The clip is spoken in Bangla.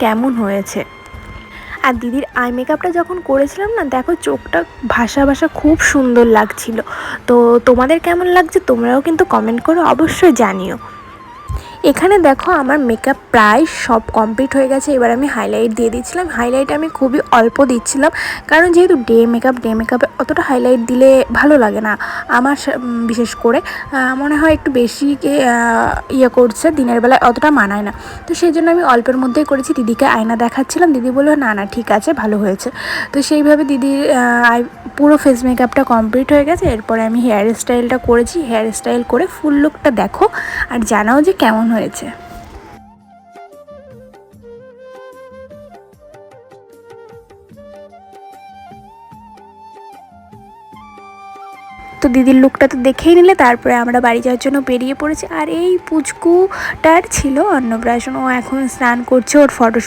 কেমন হয়েছে। আর দিদির আই মেকআপটা যখন করেছিলাম না, দেখো চোখটা ভাসা ভাসা খুব সুন্দর লাগছিল। তো তোমাদের কেমন লাগছে তোমরাও কিন্তু কমেন্ট করে অবশ্যই জানিও। এখানে দেখো আমার মেকআপ প্রায় সব কমপ্লিট হয়ে গেছে। এবার আমি হাইলাইট দিয়ে দিচ্ছিলাম। হাইলাইট আমি খুবই অল্প দিচ্ছিলাম, কারণ যেহেতু ডে মেকআপে অতটা হাইলাইট দিলে ভালো লাগে না আমার। বিশেষ করে মনে হয় একটু বেশি ইয়ে করছে, দিনের বেলায় অতটা মানায় না। তো সেই জন্য আমি অল্পের মধ্যেই করেছি। দিদিকে আয়না দেখাচ্ছিলাম, দিদি বললো না না ঠিক আছে, ভালো হয়েছে। তো সেইভাবে দিদির পুরো ফেস মেকআপটা কমপ্লিট হয়ে গেছে। এরপরে আমি হেয়ার স্টাইলটা করেছি। হেয়ার স্টাইল করে ফুল লুকটা দেখো আর জানাও যে কেমন হয়েছে। তো দিদির লুকটা তো দেখেই নিলে, তারপরে আমরা বাড়ি যাওয়ার জন্য বেরিয়ে পড়েছি। আর এই পুচকুটার ছিল অন্নপ্রাশন, ও এখন স্নান করছে, ওর ফটো